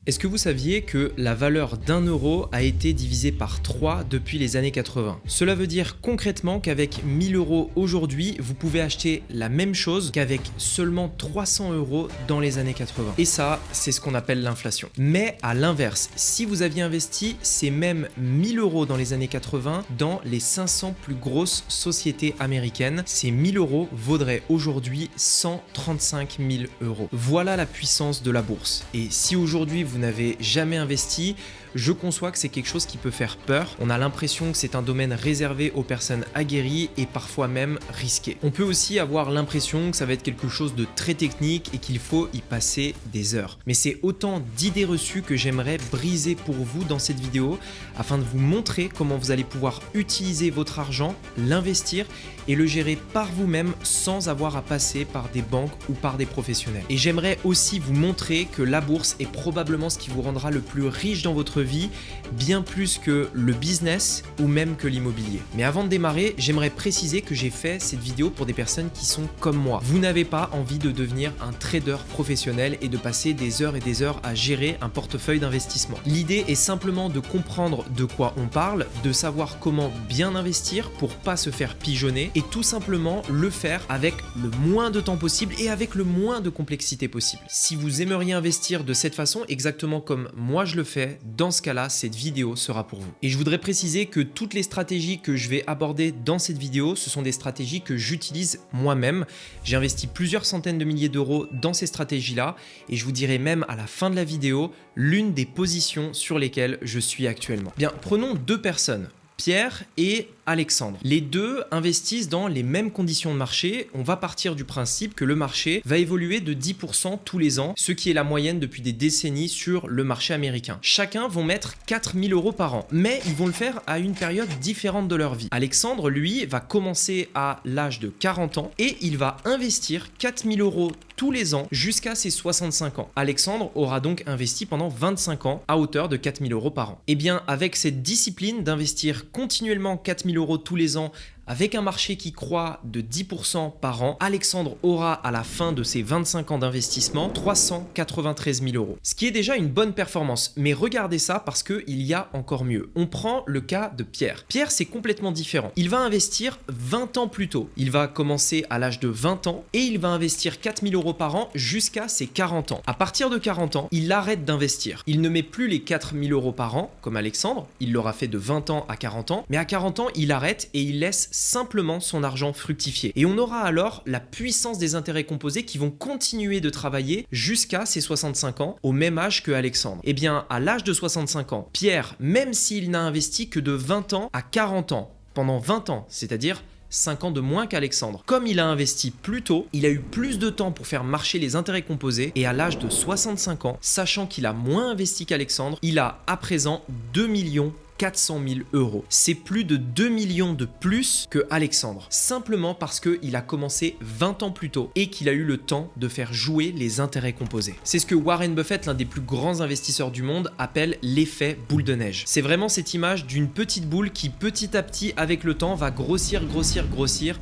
Est-ce que vous saviez que la valeur d'1 € a été divisée par 3 depuis les années 80? Cela veut dire concrètement qu'avec 1000 € aujourd'hui, vous pouvez acheter la même chose qu'avec seulement 300 € dans les années 80. Et ça, c'est ce qu'on appelle l'inflation. Mais à l'inverse, si vous aviez investi ces mêmes 1000 € dans les années 80 dans les 500 plus grosses sociétés américaines, ces 1000 € vaudraient aujourd'hui 135 000 €. Voilà la puissance de la bourse. Et si aujourd'hui vous n'avez jamais investi, je conçois que c'est quelque chose qui peut faire peur. On a l'impression que c'est un domaine réservé aux personnes aguerries et parfois même risqué. On peut aussi avoir l'impression que ça va être quelque chose de très technique et qu'il faut y passer des heures. Mais c'est autant d'idées reçues que j'aimerais briser pour vous dans cette vidéo afin de vous montrer comment vous allez pouvoir utiliser votre argent, l'investir et le gérer par vous-même sans avoir à passer par des banques ou par des professionnels. Et j'aimerais aussi vous montrer que la bourse est probablement ce qui vous rendra le plus riche dans votre vie, bien plus que le business ou même que l'immobilier. Mais avant de démarrer, j'aimerais préciser que j'ai fait cette vidéo pour des personnes qui sont comme moi. Vous n'avez pas envie de devenir un trader professionnel et de passer des heures et des heures à gérer un portefeuille d'investissement. L'idée est simplement de comprendre de quoi on parle, de savoir comment bien investir pour pas se faire pigeonner et tout simplement le faire avec le moins de temps possible et avec le moins de complexité possible. Si vous aimeriez investir de cette façon, exactement comme moi je le fais, dans ce cas-là, cette vidéo sera pour vous. Et je voudrais préciser que toutes les stratégies que je vais aborder dans cette vidéo, ce sont des stratégies que j'utilise moi-même. J'ai investi plusieurs centaines de milliers d'euros dans ces stratégies-là et je vous dirai même à la fin de la vidéo l'une des positions sur lesquelles je suis actuellement. Bien, prenons deux personnes, Pierre et Alexandre. Les deux investissent dans les mêmes conditions de marché. On va partir du principe que le marché va évoluer de 10% tous les ans, ce qui est la moyenne depuis des décennies sur le marché américain. Chacun vont mettre 4000 € par an, mais ils vont le faire à une période différente de leur vie. Alexandre, lui, va commencer à l'âge de 40 ans et il va investir 4000 € tous les ans jusqu'à ses 65 ans. Alexandre aura donc investi pendant 25 ans à hauteur de 4000 € par an. Et bien, avec cette discipline d'investir continuellement 4000 € tous les ans avec un marché qui croît de 10% par an, Alexandre aura à la fin de ses 25 ans d'investissement 393 000 €. Ce qui est déjà une bonne performance, mais regardez ça parce qu'il y a encore mieux. On prend le cas de Pierre. Pierre, c'est complètement différent. Il va investir 20 ans plus tôt. Il va commencer à l'âge de 20 ans et il va investir 4000 € par an jusqu'à ses 40 ans. À partir de 40 ans, il arrête d'investir. Il ne met plus les 4000 € par an comme Alexandre. Il l'aura fait de 20 ans à 40 ans, mais à 40 ans, il arrête et il laisse simplement son argent fructifier. Et on aura alors la puissance des intérêts composés qui vont continuer de travailler jusqu'à ses 65 ans, au même âge que Alexandre. Et bien, à l'âge de 65 ans, Pierre, même s'il n'a investi que de 20 ans à 40 ans, pendant 20 ans, c'est-à-dire 5 ans de moins qu'Alexandre. Comme il a investi plus tôt, il a eu plus de temps pour faire marcher les intérêts composés et à l'âge de 65 ans, sachant qu'il a moins investi qu'Alexandre, il a à présent 2 400 000 €. C'est plus de 2 millions de plus que Alexandre, simplement parce qu'il a commencé 20 ans plus tôt et qu'il a eu le temps de faire jouer les intérêts composés. C'est ce que Warren Buffett, l'un des plus grands investisseurs du monde, appelle l'effet boule de neige. C'est vraiment cette image d'une petite boule qui petit à petit, avec le temps, va grossir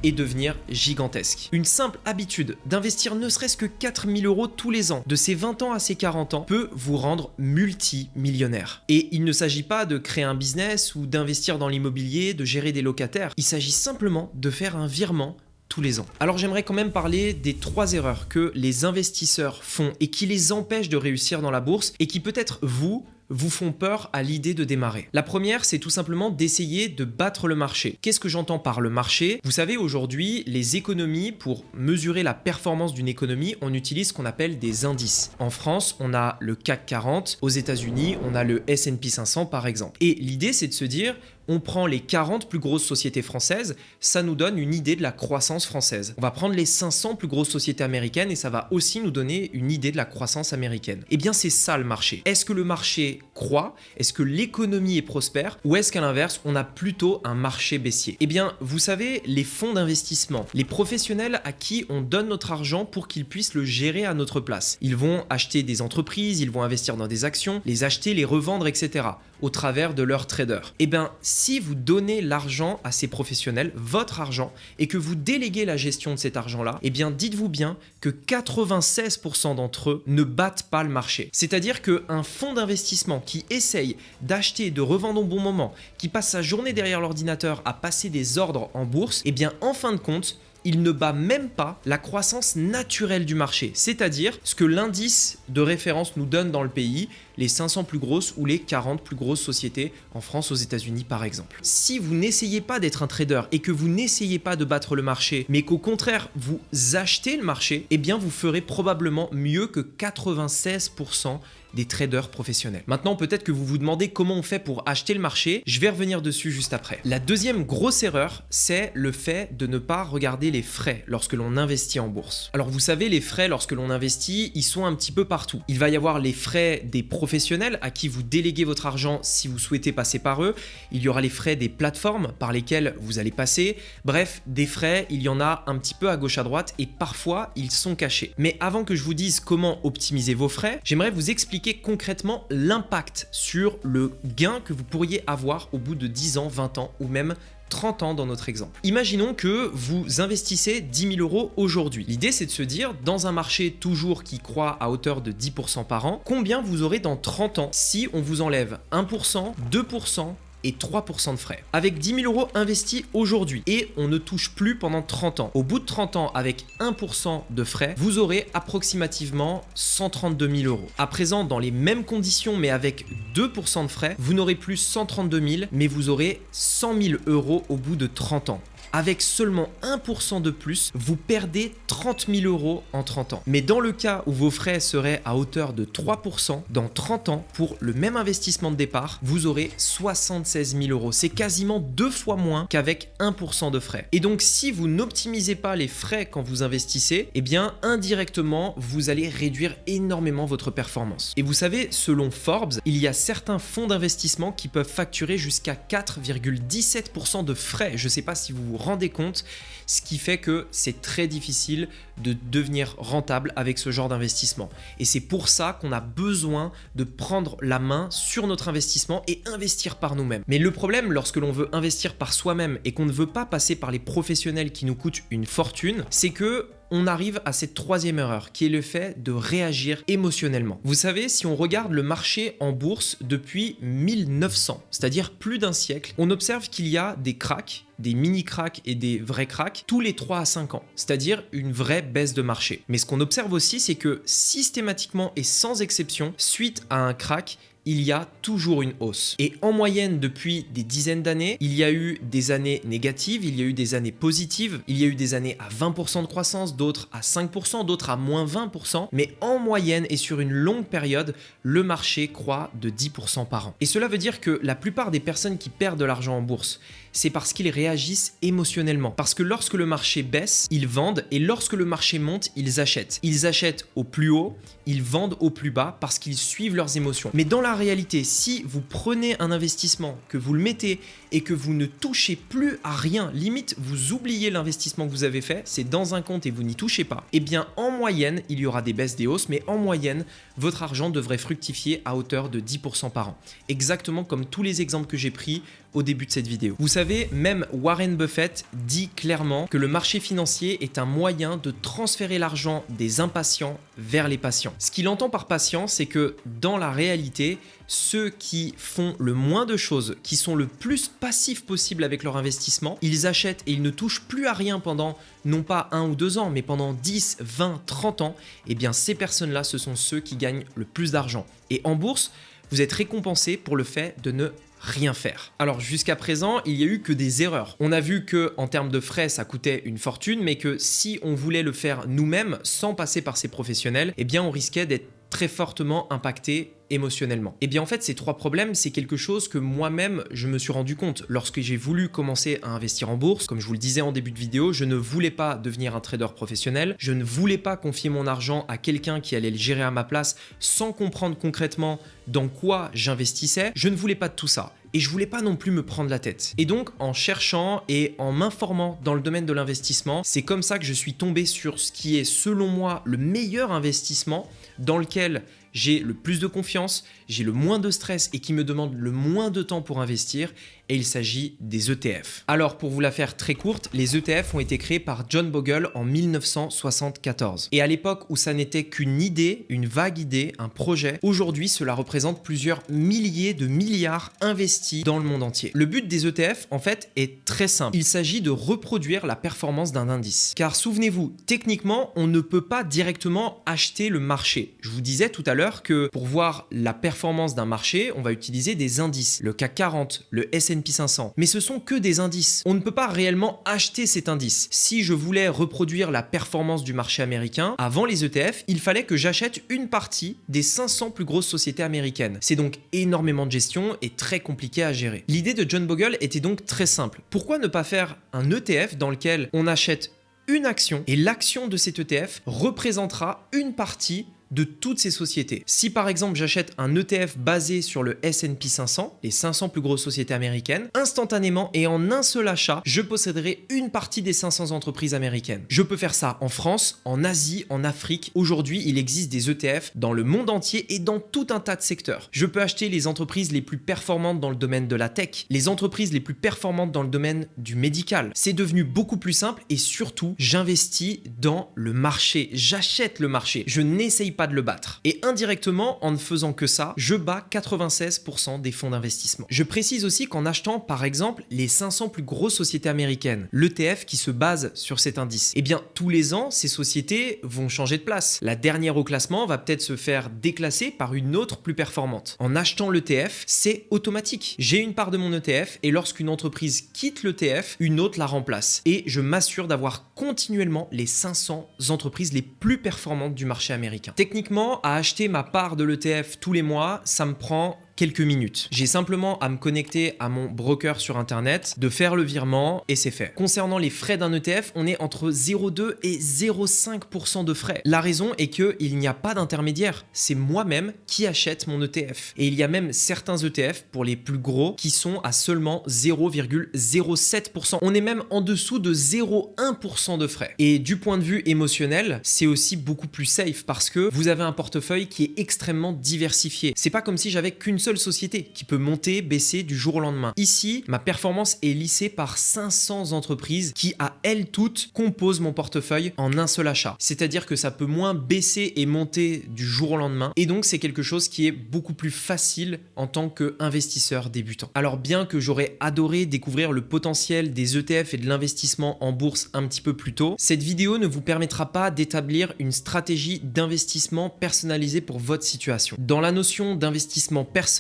et devenir gigantesque. Une simple habitude d'investir ne serait-ce que 4000 € tous les ans, de ses 20 ans à ses 40 ans, peut vous rendre multimillionnaire. Et il ne s'agit pas de créer un business ou d'investir dans l'immobilier, de gérer des locataires. Il s'agit simplement de faire un virement tous les ans. Alors j'aimerais quand même parler des 3 erreurs que les investisseurs font et qui les empêchent de réussir dans la bourse et qui peut-être vous font peur à l'idée de démarrer. La première, c'est tout simplement d'essayer de battre le marché. Qu'est-ce que j'entends par le marché? Vous savez, aujourd'hui, les économies, pour mesurer la performance d'une économie, on utilise ce qu'on appelle des indices. En France, on a le CAC 40, aux États-Unis, on a le S&P 500 par exemple. Et l'idée, c'est de se dire, on prend les 40 plus grosses sociétés françaises, ça nous donne une idée de la croissance française. On va prendre les 500 plus grosses sociétés américaines et ça va aussi nous donner une idée de la croissance américaine. Eh bien, c'est ça le marché. Est-ce que le marché croît? Est-ce que l'économie est prospère? Ou est-ce qu'à l'inverse, on a plutôt un marché baissier? Eh bien, vous savez, les fonds d'investissement, les professionnels à qui on donne notre argent pour qu'ils puissent le gérer à notre place. Ils vont acheter des entreprises, ils vont investir dans des actions, les acheter, les revendre, etc. au travers de leurs traders. Eh bien, si vous donnez l'argent à ces professionnels, votre argent, et que vous déléguez la gestion de cet argent-là, eh bien dites-vous bien que 96% d'entre eux ne battent pas le marché. C'est-à-dire qu'un fonds d'investissement qui essaye d'acheter et de revendre au bon moment, qui passe sa journée derrière l'ordinateur à passer des ordres en bourse, eh bien en fin de compte, il ne bat même pas la croissance naturelle du marché, c'est-à-dire ce que l'indice de référence nous donne dans le pays, les 500 plus grosses ou les 40 plus grosses sociétés en France, aux États-Unis par exemple. Si vous n'essayez pas d'être un trader et que vous n'essayez pas de battre le marché, mais qu'au contraire vous achetez le marché, eh bien vous ferez probablement mieux que 96% des traders professionnels. Maintenant, peut-être que vous vous demandez comment on fait pour acheter le marché. Je vais revenir dessus juste après. La deuxième grosse erreur, c'est le fait de ne pas regarder les frais lorsque l'on investit en bourse. Alors vous savez, les frais lorsque l'on investit, ils sont un petit peu partout. Il va y avoir les frais des professionnels à qui vous déléguez votre argent si vous souhaitez passer par eux. Il y aura les frais des plateformes par lesquelles vous allez passer. Bref, des frais, il y en a un petit peu à gauche à droite et parfois ils sont cachés. Mais avant que je vous dise comment optimiser vos frais, j'aimerais vous expliquer concrètement l'impact sur le gain que vous pourriez avoir au bout de 10 ans, 20 ans ou même 30 ans dans notre exemple. Imaginons que vous investissez 10 000 euros aujourd'hui. L'idée, c'est de se dire, dans un marché toujours qui croît à hauteur de 10% par an, combien vous aurez dans 30 ans si on vous enlève 1%, 2%, et 3% de frais. Avec 10 000 euros investis aujourd'hui et on ne touche plus pendant 30 ans. Au bout de 30 ans, avec 1% de frais, vous aurez approximativement 132 000 euros. À présent, dans les mêmes conditions, mais avec 2% de frais, vous n'aurez plus 132 000, mais vous aurez 100 000 euros au bout de 30 ans. Avec seulement 1% de plus, vous perdez 30 000 euros en 30 ans. Mais dans le cas où vos frais seraient à hauteur de 3%, dans 30 ans, pour le même investissement de départ, vous aurez 76 000 euros. C'est quasiment 2 fois moins qu'avec 1% de frais. Et donc, si vous n'optimisez pas les frais quand vous investissez, eh bien, indirectement, vous allez réduire énormément votre performance. Et vous savez, selon Forbes, il y a certains fonds d'investissement qui peuvent facturer jusqu'à 4,17% de frais. Je ne sais pas si vous vous rendez compte, ce qui fait que c'est très difficile de devenir rentable avec ce genre d'investissement. Et c'est pour ça qu'on a besoin de prendre la main sur notre investissement et investir par nous-mêmes. Mais le problème, lorsque l'on veut investir par soi-même et qu'on ne veut pas passer par les professionnels qui nous coûtent une fortune, c'est que on arrive à cette troisième erreur qui est le fait de réagir émotionnellement. Vous savez, si on regarde le marché en bourse depuis 1900, c'est-à-dire plus d'un siècle, on observe qu'il y a des cracks, des mini-cracks et des vrais cracks tous les 3 à 5 ans, c'est-à-dire une vraie baisse de marché. Mais ce qu'on observe aussi, c'est que systématiquement et sans exception, suite à un crack, il y a toujours une hausse. Et en moyenne, depuis des dizaines d'années, il y a eu des années négatives, il y a eu des années positives, il y a eu des années à 20% de croissance, d'autres à 5%, d'autres à moins 20%, mais en moyenne et sur une longue période, le marché croît de 10% par an. Et cela veut dire que la plupart des personnes qui perdent de l'argent en bourse, c'est parce qu'ils réagissent émotionnellement. Parce que lorsque le marché baisse, ils vendent et lorsque le marché monte, ils achètent. Ils achètent au plus haut, ils vendent au plus bas parce qu'ils suivent leurs émotions. Mais dans la réalité, si vous prenez un investissement, que vous le mettez et que vous ne touchez plus à rien, limite vous oubliez l'investissement que vous avez fait, c'est dans un compte et vous n'y touchez pas, eh bien en moyenne, il y aura des baisses, des hausses, mais en moyenne, votre argent devrait fructifier à hauteur de 10% par an. Exactement comme tous les exemples que j'ai pris au début de cette vidéo. Vous savez, même Warren Buffett dit clairement que le marché financier est un moyen de transférer l'argent des impatients vers les patients. Ce qu'il entend par patient, c'est que dans la réalité, ceux qui font le moins de choses, qui sont le plus passifs possible avec leur investissement, ils achètent et ils ne touchent plus à rien pendant non pas 1 ou 2 ans, mais pendant 10, 20, 30 ans, eh bien ces personnes-là, ce sont ceux qui gagnent le plus d'argent. Et en bourse, vous êtes récompensé pour le fait de ne rien faire. Alors jusqu'à présent, il n'y a eu que des erreurs. On a vu que en termes de frais, ça coûtait une fortune, mais que si on voulait le faire nous-mêmes sans passer par ces professionnels, eh bien on risquait d'être très fortement impacté émotionnellement. Et bien en fait, ces 3 problèmes, c'est quelque chose que moi-même, je me suis rendu compte lorsque j'ai voulu commencer à investir en bourse. Comme je vous le disais en début de vidéo, je ne voulais pas devenir un trader professionnel. Je ne voulais pas confier mon argent à quelqu'un qui allait le gérer à ma place sans comprendre concrètement dans quoi j'investissais. Je ne voulais pas de tout ça. Et je voulais pas non plus me prendre la tête. Et donc, en cherchant et en m'informant dans le domaine de l'investissement, c'est comme ça que je suis tombé sur ce qui est, selon moi, le meilleur investissement dans lequel j'ai le plus de confiance, j'ai le moins de stress et qui me demande le moins de temps pour investir, et il s'agit des ETF. Alors pour vous la faire très courte, les ETF ont été créés par John Bogle en 1974. Et à l'époque où ça n'était qu'une idée, une vague idée, un projet, aujourd'hui cela représente plusieurs milliers de milliards investis dans le monde entier. Le but des ETF en fait est très simple. Il s'agit de reproduire la performance d'un indice. Car souvenez-vous, techniquement, on ne peut pas directement acheter le marché. Je vous disais tout à l'heure que pour voir la performance d'un marché, on va utiliser des indices, le CAC 40, le S&P 500. Mais ce sont que des indices. On ne peut pas réellement acheter cet indice. Si je voulais reproduire la performance du marché américain, avant les ETF, il fallait que j'achète une partie des 500 plus grosses sociétés américaines. C'est donc énormément de gestion et très compliqué à gérer. L'idée de John Bogle était donc très simple. Pourquoi ne pas faire un ETF dans lequel on achète une action et l'action de cet ETF représentera une partie de toutes ces sociétés. Si par exemple j'achète un ETF basé sur le S&P 500, les 500 plus grosses sociétés américaines, instantanément et en un seul achat, je posséderai une partie des 500 entreprises américaines. Je peux faire ça en France, en Asie, en Afrique. Aujourd'hui, il existe des ETF dans le monde entier et dans tout un tas de secteurs. Je peux acheter les entreprises les plus performantes dans le domaine de la tech, les entreprises les plus performantes dans le domaine du médical. C'est devenu beaucoup plus simple et surtout, j'investis dans le marché. J'achète le marché. Je n'essaye pas de le battre. Et indirectement, en ne faisant que ça, je bats 96% des fonds d'investissement. Je précise aussi qu'en achetant par exemple les 500 plus grosses sociétés américaines, l'ETF qui se base sur cet indice, eh bien tous les ans, ces sociétés vont changer de place. La dernière au classement va peut-être se faire déclasser par une autre plus performante. En achetant l'ETF, c'est automatique. J'ai une part de mon ETF et lorsqu'une entreprise quitte l'ETF, une autre la remplace. Et je m'assure d'avoir continuellement les 500 entreprises les plus performantes du marché américain. Techniquement, à acheter ma part de l'ETF tous les mois, ça me prend quelques minutes. J'ai simplement à me connecter à mon broker sur internet, de faire le virement et c'est fait. Concernant les frais d'un ETF, on est entre 0,2 et 0,5% de frais. La raison est qu'il n'y a pas d'intermédiaire. C'est moi-même qui achète mon ETF. Et il y a même certains ETF pour les plus gros qui sont à seulement 0,07%. On est même en dessous de 0,1% de frais. Et du point de vue émotionnel, c'est aussi beaucoup plus safe parce que vous avez un portefeuille qui est extrêmement diversifié. C'est pas comme si j'avais qu'une seule société qui peut monter, baisser du jour au lendemain. Ici, ma performance est lissée par 500 entreprises qui, à elles toutes, composent mon portefeuille en un seul achat. C'est-à-dire que ça peut moins baisser et monter du jour au lendemain. Et donc, c'est quelque chose qui est beaucoup plus facile en tant qu'investisseur débutant. Alors, bien que j'aurais adoré découvrir le potentiel des ETF et de l'investissement en bourse un petit peu plus tôt, cette vidéo ne vous permettra pas d'établir une stratégie d'investissement personnalisée pour votre situation. Dans la notion d'investissement personnel,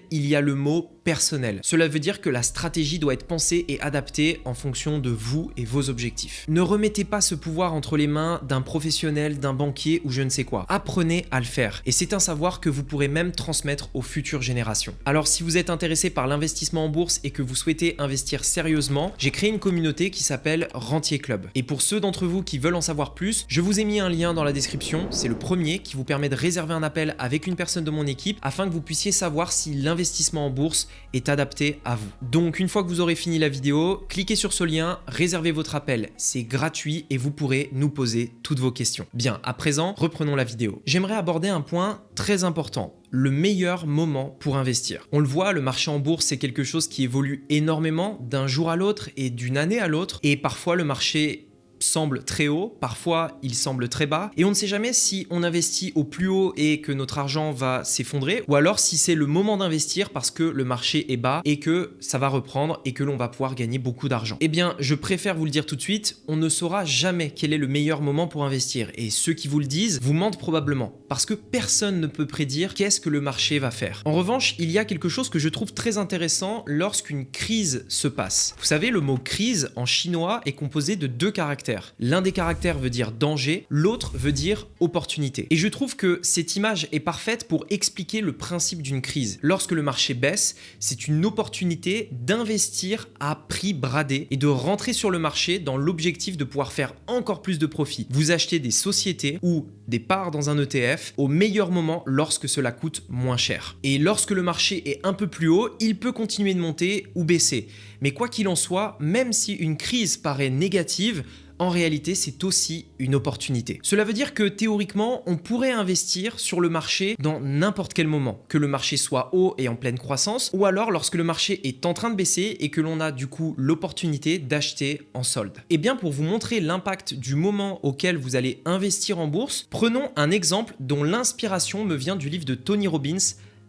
il y a le mot personnel. Cela veut dire que la stratégie doit être pensée et adaptée en fonction de vous et vos objectifs. Ne remettez pas ce pouvoir entre les mains d'un professionnel, d'un banquier ou je ne sais quoi. Apprenez à le faire. Et c'est un savoir que vous pourrez même transmettre aux futures générations. Alors si vous êtes intéressé par l'investissement en bourse et que vous souhaitez investir sérieusement, j'ai créé une communauté qui s'appelle Rentier Club. Et pour ceux d'entre vous qui veulent en savoir plus, je vous ai mis un lien dans la description. C'est le premier qui vous permet de réserver un appel avec une personne de mon équipe afin que vous puissiez savoir si l'investissement en bourse est adapté à vous. Donc une fois que vous aurez fini la vidéo, cliquez sur ce lien, réservez votre appel, c'est gratuit et vous pourrez nous poser toutes vos questions. Bien, à présent, reprenons la vidéo. J'aimerais aborder un point très important. Le meilleur moment pour investir. On le voit, le marché en bourse, c'est quelque chose qui évolue énormément d'un jour à l'autre et d'une année à l'autre. Et parfois, le marché semble très haut, parfois il semble très bas et on ne sait jamais si on investit au plus haut et que notre argent va s'effondrer ou alors si c'est le moment d'investir parce que le marché est bas et que ça va reprendre et que l'on va pouvoir gagner beaucoup d'argent. Eh bien, je préfère vous le dire tout de suite, on ne saura jamais quel est le meilleur moment pour investir et ceux qui vous le disent vous mentent probablement parce que personne ne peut prédire qu'est-ce que le marché va faire. En revanche, il y a quelque chose que je trouve très intéressant lorsqu'une crise se passe. Vous savez, le mot crise en chinois est composé de deux caractères. L'un des caractères veut dire danger, l'autre veut dire opportunité. Et je trouve que cette image est parfaite pour expliquer le principe d'une crise. Lorsque le marché baisse, c'est une opportunité d'investir à prix bradé et de rentrer sur le marché dans l'objectif de pouvoir faire encore plus de profit. Vous achetez des sociétés ou des parts dans un ETF au meilleur moment lorsque cela coûte moins cher. Et lorsque le marché est un peu plus haut, il peut continuer de monter ou baisser. Mais quoi qu'il en soit, même si une crise paraît négative, en réalité, c'est aussi une opportunité. Cela veut dire que théoriquement, on pourrait investir sur le marché dans n'importe quel moment, que le marché soit haut et en pleine croissance, ou alors lorsque le marché est en train de baisser et que l'on a du coup l'opportunité d'acheter en solde. Et bien pour vous montrer l'impact du moment auquel vous allez investir en bourse, prenons un exemple dont l'inspiration me vient du livre de Tony Robbins,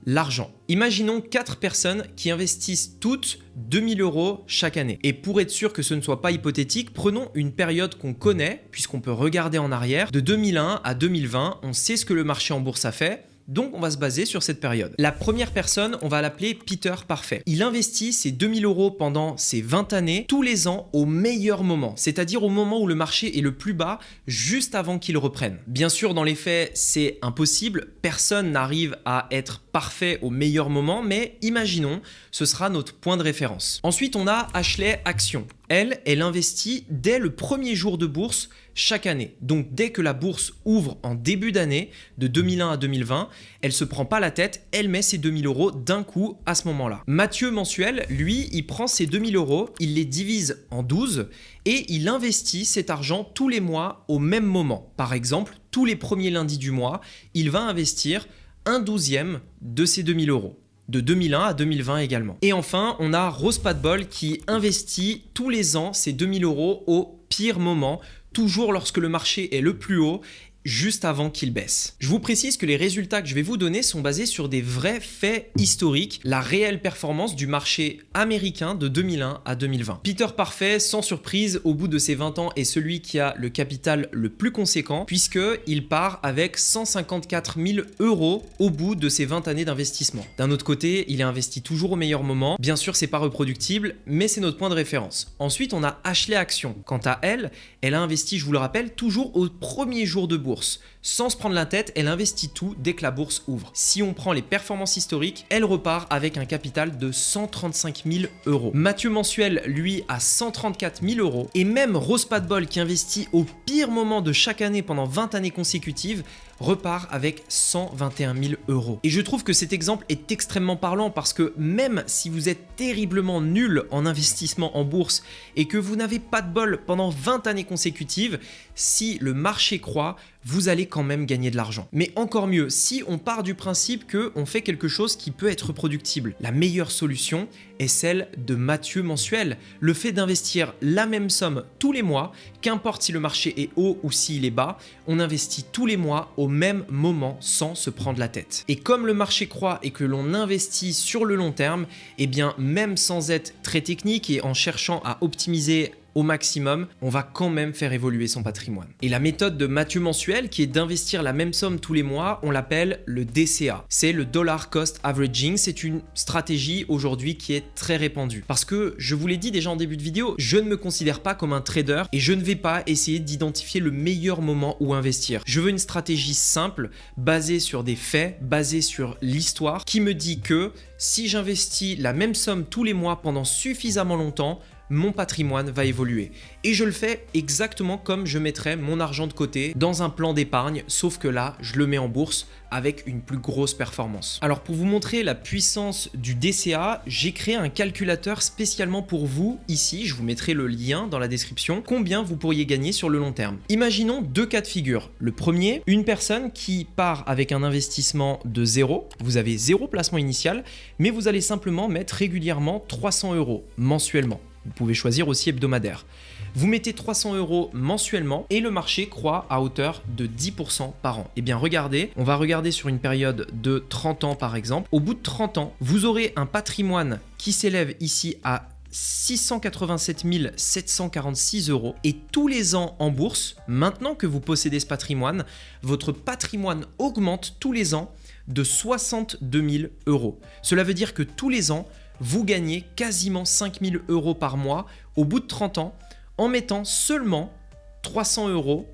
L'argent. Imaginons 4 personnes qui investissent toutes 2000 € chaque année. Et pour être sûr que ce ne soit pas hypothétique, prenons une période qu'on connaît, puisqu'on peut regarder en arrière. De 2001 à 2020, on sait ce que le marché en bourse a fait. Donc on va se baser sur cette période. La première personne, on va l'appeler Peter Parfait. Il investit ses 2000 € pendant ces 20 années, tous les ans au meilleur moment, c'est-à-dire au moment où le marché est le plus bas, juste avant qu'il reprenne. Bien sûr, dans les faits, c'est impossible, personne n'arrive à être parfait au meilleur moment, mais imaginons, ce sera notre point de référence. Ensuite, on a Ashley Action. Elle investit dès le premier jour de bourse chaque année. Donc dès que la bourse ouvre en début d'année, de 2001 à 2020, elle se prend pas la tête, elle met ses 2000 € d'un coup à ce moment-là. Mathieu Mensuel, lui, il prend ses 2000 €, il les divise en 12 et il investit cet argent tous les mois au même moment. Par exemple, tous les premiers lundis du mois, il va investir 1/12 de ces 2000 €. De 2001 à 2020 également. Et enfin, on a Rose Pas de Bol qui investit tous les ans ses 2000 € au pire moment, toujours lorsque le marché est le plus haut, juste avant qu'il baisse. Je vous précise que les résultats que je vais vous donner sont basés sur des vrais faits historiques, la réelle performance du marché américain de 2001 à 2020. Peter Parfait, sans surprise, au bout de ses 20 ans, est celui qui a le capital le plus conséquent, puisqu'il part avec 154 000 € au bout de ses 20 années d'investissement. D'un autre côté, il est investi toujours au meilleur moment. Bien sûr, c'est pas reproductible, mais c'est notre point de référence. Ensuite, on a Ashley Action. Quant à elle, elle a investi, je vous le rappelle, toujours au premier jour de bourse. Sans se prendre la tête, elle investit tout dès que la bourse ouvre. Si on prend les performances historiques, elle repart avec un capital de 135 000 €. Mathieu Mensuel, lui, a 134 000 €. Et même Rose Pas de Bol, qui investit au pire moment de chaque année pendant 20 années consécutives, repart avec 121 000 €. Et je trouve que cet exemple est extrêmement parlant parce que même si vous êtes terriblement nul en investissement en bourse et que vous n'avez pas de bol pendant 20 années consécutives, si le marché croît, vous allez quand même gagner de l'argent. Mais encore mieux, si on part du principe qu'on fait quelque chose qui peut être reproductible, la meilleure solution est celle de Mathieu Mensuel. Le fait d'investir la même somme tous les mois, qu'importe si le marché est haut ou s'il est bas, on investit tous les mois au même moment sans se prendre la tête. Et comme le marché croît et que l'on investit sur le long terme, eh bien même sans être très technique et en cherchant à optimiser au maximum, on va quand même faire évoluer son patrimoine. Et la méthode de Mathieu Mensuel, qui est d'investir la même somme tous les mois, on l'appelle le DCA. C'est le Dollar Cost Averaging. C'est une stratégie aujourd'hui qui est très répandue. Parce que, je vous l'ai dit déjà en début de vidéo, je ne me considère pas comme un trader et je ne vais pas essayer d'identifier le meilleur moment où investir. Je veux une stratégie simple, basée sur des faits, basée sur l'histoire, qui me dit que si j'investis la même somme tous les mois pendant suffisamment longtemps, mon patrimoine va évoluer. Et je le fais exactement comme je mettrais mon argent de côté dans un plan d'épargne, sauf que là, je le mets en bourse avec une plus grosse performance. Alors pour vous montrer la puissance du DCA, j'ai créé un calculateur spécialement pour vous ici, je vous mettrai le lien dans la description, combien vous pourriez gagner sur le long terme. Imaginons 2 cas de figure. Le premier, une personne qui part avec un investissement de 0, vous avez 0 placement initial, mais vous allez simplement mettre régulièrement 300 € mensuellement. Vous pouvez choisir aussi hebdomadaire. Vous mettez 300 € mensuellement et le marché croît à hauteur de 10% par an. Eh bien regardez, on va regarder sur une période de 30 ans par exemple. Au bout de 30 ans, vous aurez un patrimoine qui s'élève ici à 687 746 € et tous les ans en bourse, maintenant que vous possédez ce patrimoine, votre patrimoine augmente tous les ans de 62 000 €. Cela veut dire que tous les ans, vous gagnez quasiment 5 000 € par mois au bout de 30 ans en mettant seulement 300 €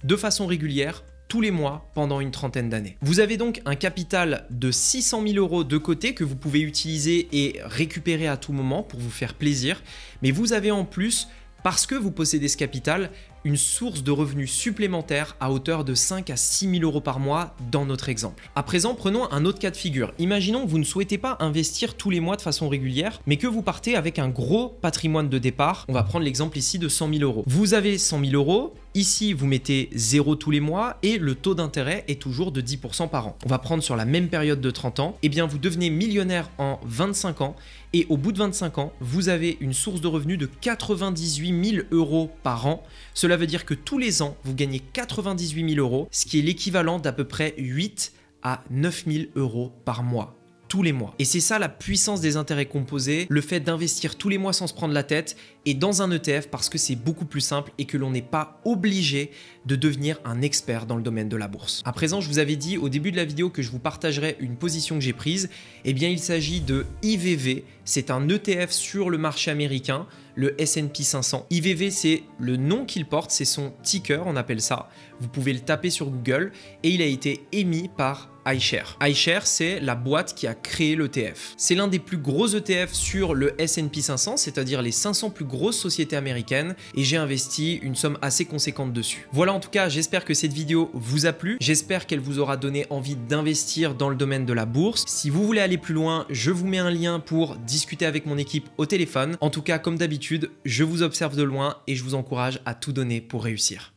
de façon régulière tous les mois pendant une trentaine d'années. Vous avez donc un capital de 600 000 € de côté que vous pouvez utiliser et récupérer à tout moment pour vous faire plaisir, mais vous avez en plus, parce que vous possédez ce capital, une source de revenus supplémentaire à hauteur de 5 à 6 000 euros par mois dans notre exemple. À présent, prenons un autre cas de figure. Imaginons que vous ne souhaitez pas investir tous les mois de façon régulière, mais que vous partez avec un gros patrimoine de départ. On va prendre l'exemple ici de 100 000 euros. Vous avez 100 000 euros. Ici, vous mettez 0 tous les mois et le taux d'intérêt est toujours de 10% par an. On va prendre sur la même période de 30 ans. Eh bien, vous devenez millionnaire en 25 ans et au bout de 25 ans, vous avez une source de revenus de 98 000 euros par an. Cela veut dire que tous les ans, vous gagnez 98 000 euros, ce qui est l'équivalent d'à peu près 8 à 9 000 euros par mois. Tous les mois. Et c'est ça la puissance des intérêts composés, le fait d'investir tous les mois sans se prendre la tête et dans un ETF parce que c'est beaucoup plus simple et que l'on n'est pas obligé de devenir un expert dans le domaine de la bourse. À présent, je vous avais dit au début de la vidéo que je vous partagerais une position que j'ai prise. Eh bien, il s'agit de IVV. C'est un ETF sur le marché américain, le S&P 500. IVV, c'est le nom qu'il porte, c'est son ticker, on appelle ça. Vous pouvez le taper sur Google et il a été émis par iShares. iShares, c'est la boîte qui a créé l'ETF. C'est l'un des plus gros ETF sur le S&P 500, c'est-à-dire les 500 plus grosses sociétés américaines, et j'ai investi une somme assez conséquente dessus. Voilà, en tout cas, j'espère que cette vidéo vous a plu. J'espère qu'elle vous aura donné envie d'investir dans le domaine de la bourse. Si vous voulez aller plus loin, je vous mets un lien pour discuter avec mon équipe au téléphone. En tout cas, comme d'habitude, je vous observe de loin et je vous encourage à tout donner pour réussir.